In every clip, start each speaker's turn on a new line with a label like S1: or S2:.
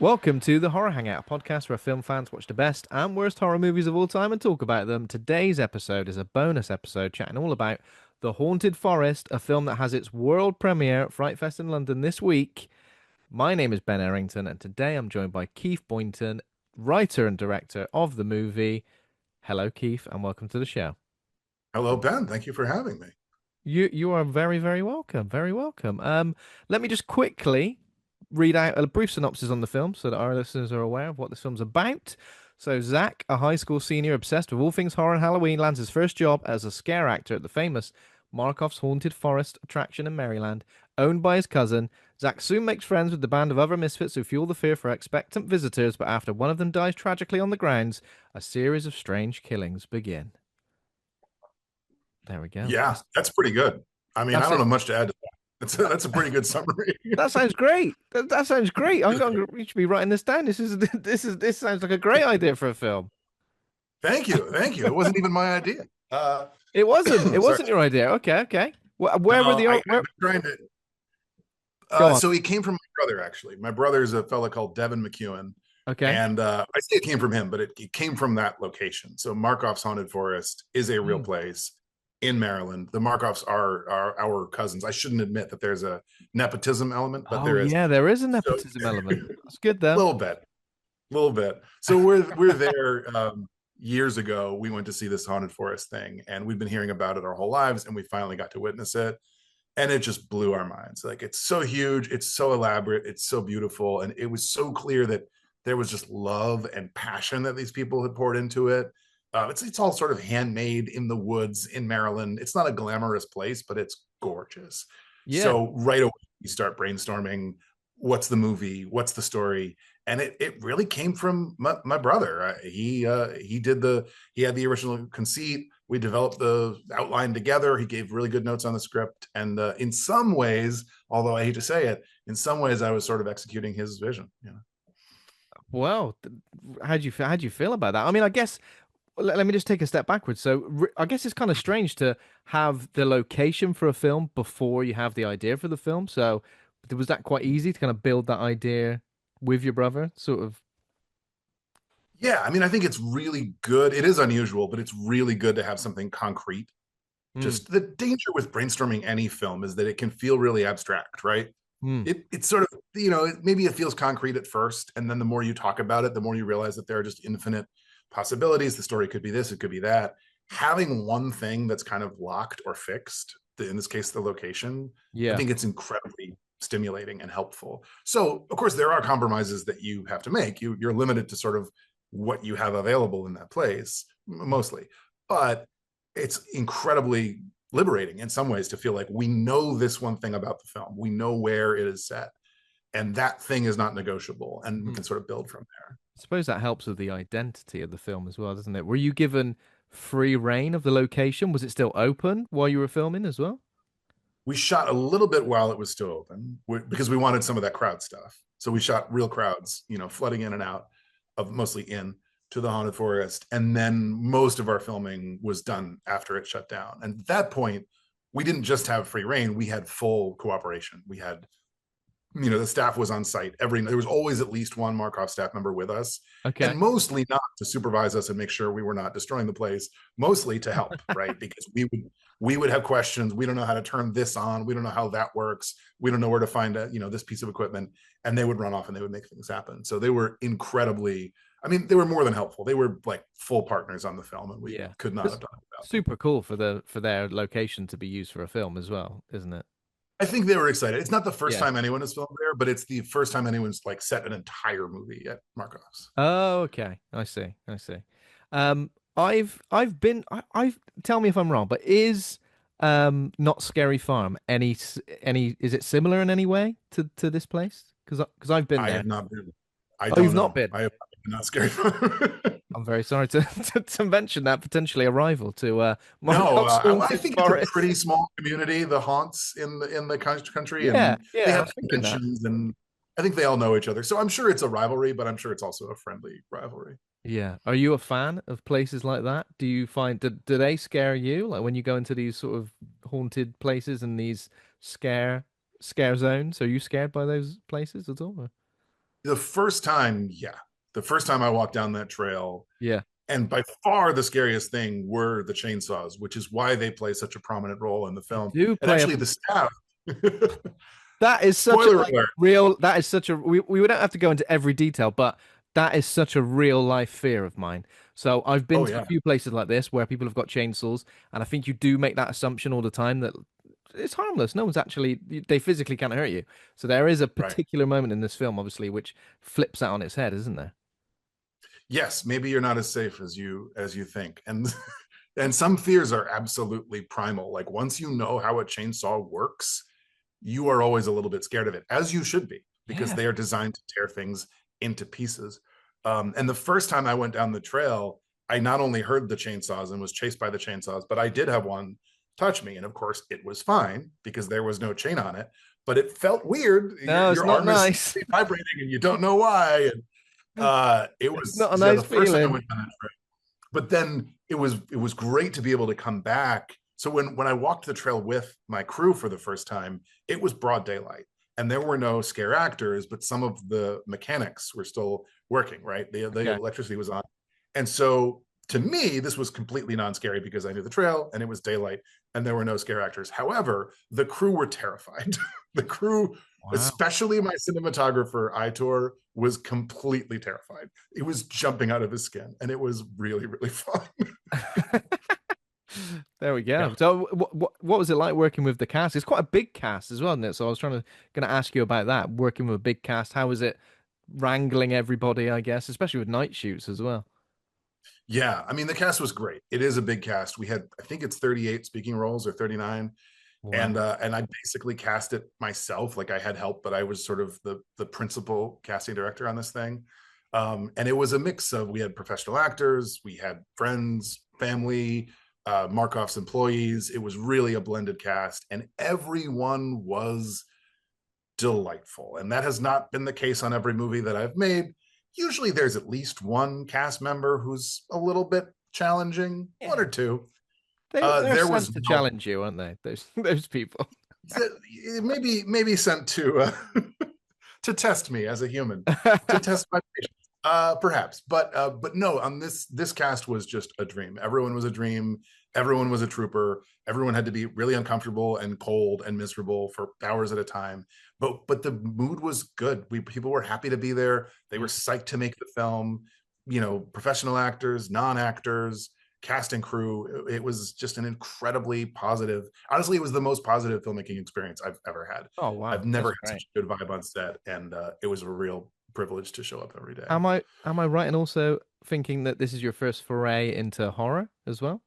S1: Welcome to the Horror Hangout, a podcast where film fans watch the best and worst horror movies of all time and talk about them. Today's episode is a bonus episode chatting all about The Haunted Forest, a film that has its world premiere at FrightFest in London this week. My name is Ben Errington, and today I'm joined by Keith Boynton, writer and director of the movie. Hello, Keith, and welcome to the show.
S2: Hello, Ben. Thank you for having me.
S1: You are very, very welcome. Very welcome. Let me just quickly read out a brief synopsis on the film so that our listeners are aware of what this film's about. So, Zach, a high school senior obsessed with all things horror and Halloween, lands his first job as a scare actor at the famous Markoff's Haunted Forest attraction in Maryland, owned by his cousin. Zach soon makes friends with the band of other misfits who fuel the fear for expectant visitors, but after one of them dies tragically on the grounds, a series of strange killings begin. There we go.
S2: Yeah, that's pretty good. I mean, I
S1: That's
S2: don't
S1: it.
S2: have much to add to that. That's a pretty good summary.
S1: That sounds great. That sounds great. We should be writing this down. This sounds like a great idea for a film.
S2: Thank you. Thank you. It wasn't even my idea.
S1: It wasn't. It
S2: Sorry.
S1: wasn't your idea. Okay. Okay. Where were
S2: No,
S1: the
S2: I've
S1: where?
S2: been trying to.
S1: Go on.
S2: So he came from my brother, actually. My brother's a fella called Devin McEwen.
S1: Okay.
S2: And I say it came from him, but it came from that location. So Markoff's Haunted Forest is a real
S1: Hmm.
S2: place in Maryland. The Markoffs are our cousins. I shouldn't admit that there's a nepotism element, but
S1: Oh
S2: there is.
S1: yeah, there is a
S2: So
S1: nepotism element. That's good
S2: a
S1: though.
S2: little bit. So we're there. Years ago, we went to see this haunted forest thing, and we've been hearing about it our whole lives, and we finally got to witness it, and it just blew our minds. Like, it's so huge, it's so elaborate, it's so beautiful, and it was so clear that there was just love and passion that these people had poured into it. It's all sort of handmade in the woods in Maryland. It's not a glamorous place, but it's gorgeous.
S1: Yeah.
S2: So right away we start brainstorming, what's the movie, what's the story, and it really came from my brother. He had the original conceit. We developed the outline together. He gave really good notes on the script, and in some ways, although I hate to say it, in some ways I was sort of executing his vision.
S1: Well, how do you feel about that? I mean, I guess let me just take a step backwards. So I guess it's kind of strange to have the location for a film before you have the idea for the film. So was that quite easy to kind of build that idea with your brother, sort of?
S2: Yeah, I mean, I think it's really good. It is unusual, but it's really good to have something concrete.
S1: Hmm.
S2: Just the danger with brainstorming any film is that it can feel really abstract, right?
S1: Hmm.
S2: It's sort of, maybe it feels concrete at first, and then the more you talk about it, the more you realize that there are just infinite possibilities. The story could be this, it could be that. Having one thing that's kind of locked or fixed, in this case the location, I
S1: Yeah.
S2: think it's incredibly stimulating and helpful. So of course there are compromises that you have to make. You're limited to sort of what you have available in that place, mostly, but it's incredibly liberating in some ways to feel like we know this one thing about the film, we know where it is set, and that thing is not negotiable, and we
S1: Hmm.
S2: can sort of build from there.
S1: I suppose that helps with the identity of the film as well, doesn't it? Were you given free reign of the location? Was it still open while you were filming as well?
S2: We shot a little bit while it was still open because we wanted some of that crowd stuff. So we shot real crowds, flooding in and out of, mostly in, to the haunted forest. And then most of our filming was done after it shut down. And at that point, we didn't just have free reign, we had full cooperation. We had, the staff was on site. There was always at least one Markov staff member with us, and
S1: Okay.
S2: mostly not to supervise us and make sure we were not destroying the place, mostly to help, right? Because we would have questions. We don't know how to turn this on. We don't know how that works. We don't know where to find this piece of equipment, and they would run off and they would make things happen. So they were incredibly. I mean, they were more than helpful. They were like full partners on the film, and we
S1: Yeah.
S2: could not
S1: It's
S2: have done it without them.
S1: super cool for their location to be used for a film as well, isn't it?
S2: I think they were excited. It's not the first
S1: Yeah.
S2: time anyone has filmed there, but it's the first time anyone's like set an entire movie at Markov's.
S1: Oh, okay. I see. I see. I've been I've tell me if I'm wrong, but is Not Scary Farm any is it similar in any way to this place? Because I've been
S2: I
S1: there.
S2: have not been. I
S1: Oh, you've
S2: don't
S1: not
S2: know.
S1: been.
S2: I have not scared.
S1: I'm very sorry to to mention that potentially a rival to
S2: No,
S1: Mark's
S2: I
S1: Haunted
S2: think it's a
S1: Forest.
S2: pretty small community. The haunts in the country,
S1: Yeah,
S2: and they
S1: yeah, I
S2: have
S1: was thinking that.
S2: conventions, and I think they all know each other. So I'm sure it's a rivalry, but I'm sure it's also a friendly rivalry.
S1: Yeah. Are you a fan of places like that? Do you find do they scare you? Like when you go into these sort of haunted places and these scare scare zones, are you scared by those places at all? Or-
S2: The first time, yeah, the first time I walked down that trail,
S1: Yeah.
S2: and by far the scariest thing were the chainsaws, which is why they play such a prominent role in the
S1: They
S2: film.
S1: do
S2: And
S1: play a
S2: actually, the staff.
S1: that is such a
S2: Spoiler
S1: like
S2: alert!
S1: real that is such a we don't have to go into every detail, but that is such a real life fear of mine. So I've been
S2: Oh
S1: to a
S2: yeah,
S1: few places like this where people have got chainsaws, and I think you do make that assumption all the time that it's harmless. No one's actually they physically can't hurt you. So there is a
S2: right.
S1: particular moment in this film, obviously, which flips that on its head, isn't there?
S2: Yes, maybe you're not as safe as you think, and and some fears are absolutely primal. Like once you know how a chainsaw works, you are always a little bit scared of it, as you should be, because
S1: Yeah.
S2: they are designed to tear things into pieces. And the first time I went down the trail, I not only heard the chainsaws and was chased by the chainsaws, but I did have one touch me. And of course, it was fine because there was no chain on it, but it felt weird.
S1: No, it's
S2: Your
S1: not
S2: arm is
S1: nice.
S2: vibrating and you don't know why. And it
S1: It's
S2: was,
S1: not a
S2: yeah,
S1: nice
S2: the first time I
S1: feeling.
S2: went down that trail, but then it was great to be able to come back. So when I walked the trail with my crew for the first time, it was broad daylight and there were no scare actors, but some of the mechanics were still working, right? The
S1: Okay.
S2: electricity was on. And so to me, this was completely non-scary because I knew the trail and it was daylight and there were no scare actors. However, the crew were terrified. The crew,
S1: Wow.
S2: especially my cinematographer, Itor, was completely terrified. It was jumping out of his skin and it was really, really fun.
S1: There we
S2: Yeah.
S1: go. So, what was it like working with the cast? It's quite a big cast as well, isn't it? So, I was gonna ask you about that. Working with a big cast, how is it wrangling everybody? I guess, especially with night shoots as well.
S2: Yeah. I mean, the cast was great. It is a big cast. We had, I think it's 38 speaking roles or 39.
S1: Wow.
S2: And I basically cast it myself. Like I had help, but I was sort of the principal casting director on this thing. And it was a mix of we had professional actors, we had friends, family, Markoff's employees. It was really a blended cast, and everyone was delightful. And that has not been the case on every movie that I've made. Usually there's at least one cast member who's a little bit challenging, one
S1: Yeah.
S2: or two.
S1: They're
S2: There
S1: sent
S2: was
S1: to
S2: no,
S1: challenge you, aren't they? Those people.
S2: maybe sent to to test me as a human, to test my patience, perhaps. But no, on this cast was just a dream. Everyone was a dream. Everyone was a trooper. Everyone had to be really uncomfortable and cold and miserable for hours at a time. But the mood was good. People were happy to be there. They were psyched to make the film. You know, professional actors, non-actors, cast and crew. It was just an incredibly positive. Honestly, it was the most positive filmmaking experience I've ever had.
S1: Oh wow,
S2: I've never
S1: that's
S2: had
S1: great.
S2: such a good vibe on set, and it was a real privilege to show up every day.
S1: Am I right in also thinking that this is your first foray into horror as well?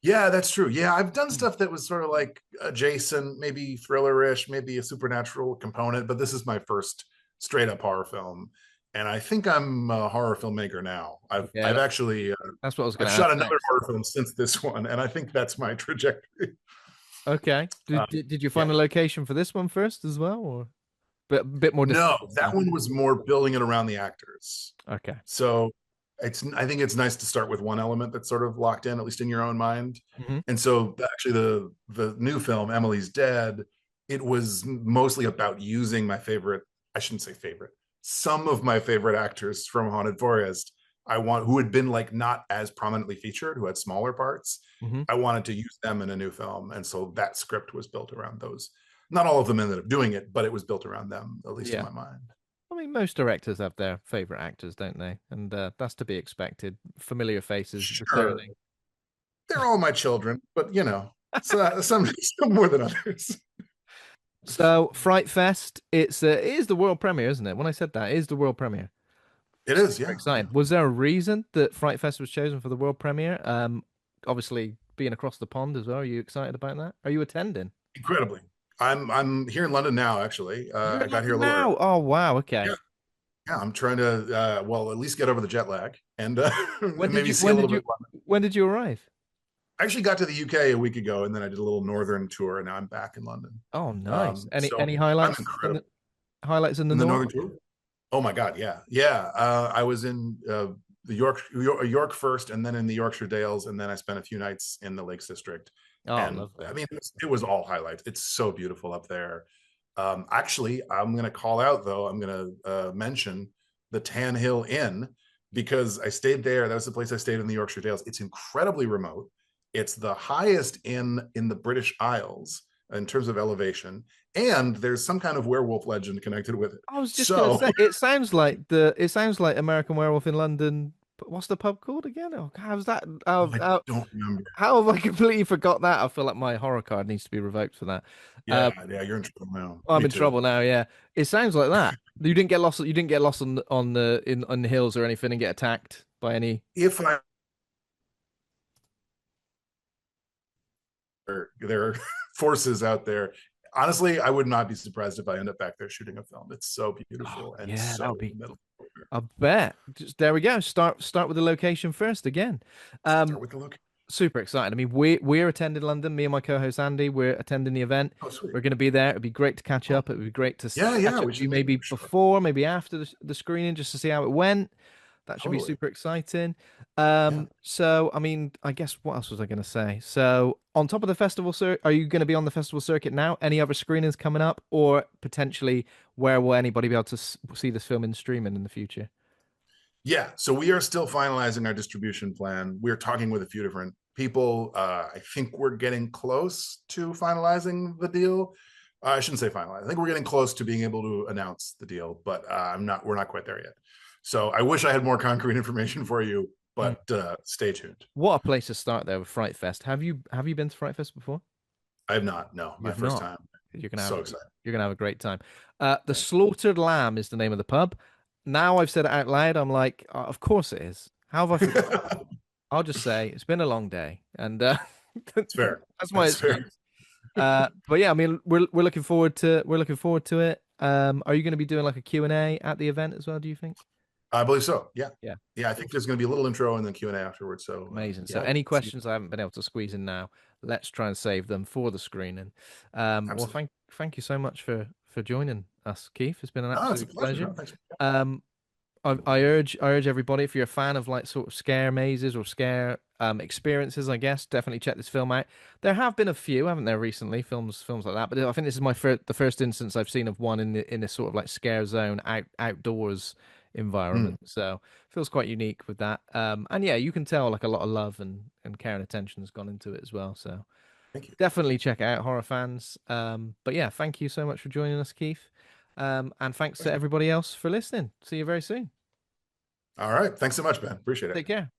S2: Yeah, that's true. Yeah, I've done
S1: Hmm.
S2: stuff that was sort of like adjacent, maybe thriller-ish, maybe a supernatural component, but this is my first straight up horror film, and I think I'm a horror filmmaker now.
S1: Yeah,
S2: I've actually
S1: that's what I was
S2: I've
S1: going to
S2: shot
S1: ask
S2: another
S1: next.
S2: horror film since this one, and I think that's my trajectory.
S1: Okay.
S2: Um,
S1: Did you
S2: yeah.
S1: find a location for this one first as well, or bit more
S2: No,
S1: difficult this
S2: that
S1: time?
S2: one was more building it around the actors.
S1: Okay.
S2: So I think it's nice to start with one element that's sort of locked in, at least in your own mind.
S1: Hmm.
S2: And so actually the new film, Emily's Dead, it was mostly about using my favorite, I shouldn't say favorite, some of my favorite actors from Haunted Forest. I want who had been like not as prominently featured, who had smaller parts.
S1: Hmm.
S2: I wanted to use them in a new film. And so that script was built around those. Not all of them ended up doing it, but it was built around them, at least in
S1: Yeah.
S2: my mind.
S1: I mean, most directors have their favorite actors, don't they? And that's to be expected. Familiar faces
S2: Sure,
S1: returning.
S2: they're all my children, but so, some more than others.
S1: So, Fright Fest, it is the world premiere, isn't it? When I said that, it is the world premiere.
S2: It is,
S1: Super
S2: yeah, yeah.
S1: excited. Was there a reason that Fright Fest was chosen for the world premiere? Obviously being across the pond as well. Are you excited about that? Are you attending?
S2: Incredibly. I'm here in London now. Actually,
S1: You're
S2: I
S1: in
S2: got here a
S1: London
S2: little early.
S1: now. Oh wow.
S2: Yeah,
S1: Okay.
S2: yeah. I'm trying to well at least get over the jet lag and maybe see a little bit.
S1: When did you arrive?
S2: I actually got to the UK a week ago, and then I did a little northern tour, and now I'm back in London.
S1: Oh, nice. Any
S2: So I'm
S1: highlights in
S2: incredible
S1: the
S2: in the
S1: north?
S2: northern tour. Oh my God, yeah, yeah. I was in York first, and then in the Yorkshire Dales, and then I spent a few nights in the Lakes District.
S1: Oh,
S2: And
S1: lovely.
S2: I mean, it was all highlights. It's so beautiful up there. Actually, I'm going to call out though. I'm going to mention the Tan Hill Inn because I stayed there. That was the place I stayed in the Yorkshire Dales. It's incredibly remote. It's the highest inn in the British Isles in terms of elevation, and there's some kind of werewolf legend connected with it.
S1: I was just gonna
S2: So
S1: say it sounds like American Werewolf in London. But what's the pub called again? Oh, how's that?
S2: I don't remember.
S1: How have I completely forgot that? I feel like my horror card needs to be revoked for that.
S2: Yeah, yeah, you're in trouble now.
S1: I'm
S2: Me
S1: in
S2: too.
S1: trouble now. Yeah, it sounds like that. You didn't get lost. You didn't get lost on the in on the hills or anything and get attacked by any.
S2: If I there are forces out there, honestly, I would not be surprised if I end up back there shooting a film. It's so
S1: Oh
S2: beautiful and
S1: yeah, that
S2: so
S1: would
S2: in
S1: be.
S2: the middle of nowhere.
S1: I bet. Just, there we go. Start with the location first again.
S2: Start
S1: Um,
S2: with the look.
S1: Super excited. I mean, we're attending London. Me and my co-host Andy, we're attending the event.
S2: Oh, sweet.
S1: We're going to be there. It'd be great to catch
S2: Oh,
S1: up. It would be great to
S2: yeah,
S1: catch
S2: yeah,
S1: up
S2: we
S1: with you
S2: should meet
S1: maybe
S2: for sure.
S1: before, maybe after the screening, just to see how it went. That should be
S2: Totally.
S1: super exciting.
S2: Yeah.
S1: So I mean, I guess what else was I going to say? So on top of the festival, sir, are you going to be on the festival circuit now? Any other screenings coming up, or potentially where will anybody be able to see this film in streaming in the future?
S2: Yeah. So we are still finalizing our distribution plan. We're talking with a few different people. I think we're getting close to finalizing the deal. I shouldn't say finalize. I think we're getting close to being able to announce the deal, but I'm not. We're not quite there yet. So I wish I had more concrete information for you,
S1: Mm.
S2: but stay tuned.
S1: What a place to start there with Fright Fest. Have you been to Fright Fest before?
S2: I have not. No, my
S1: You've
S2: first
S1: not.
S2: time.
S1: You're gonna have
S2: So
S1: a
S2: excited.
S1: great time. The
S2: Thanks.
S1: Slaughtered Lamb is the name of the pub. Now I've said it out loud. I'm like, of course it is. How have I forgotten?
S2: It's
S1: I'll just say it's been a long day, and
S2: fair.
S1: that's my
S2: That's fair.
S1: excuse. But yeah, I mean, we're looking forward to it. Are you going to be doing like a Q&A at the event as well? Do you think?
S2: I believe so. Yeah.
S1: Yeah.
S2: Yeah. I think there's going to be a little intro and then Q&A afterwards. So
S1: Amazing. So
S2: yeah,
S1: any
S2: see you.
S1: questions I haven't been able to squeeze in now, let's try and save them for the screening. Well,
S2: Absolutely.
S1: thank you so much for joining us, Keith. It's been an
S2: Oh, it's a
S1: absolute
S2: pleasure.
S1: pleasure.
S2: No, thanks.
S1: Um, I urge everybody, if you're a fan of like sort of scare mazes or scare experiences, I guess definitely check this film out. There have been a few, haven't there, recently, films like that. But I think this is the first instance I've seen of one in this sort of like scare zone outdoors
S2: Mm,
S1: environment. So feels quite unique with that. And yeah, you can tell like a lot of love and care and attention has gone into it as well. So
S2: thank you.
S1: definitely check it out, horror fans. But yeah, thank you so much for joining us, Keith. And thanks to
S2: Pleasure.
S1: everybody else for listening. See you very soon.
S2: All right. Thanks so much, Ben. Appreciate it.
S1: Take care.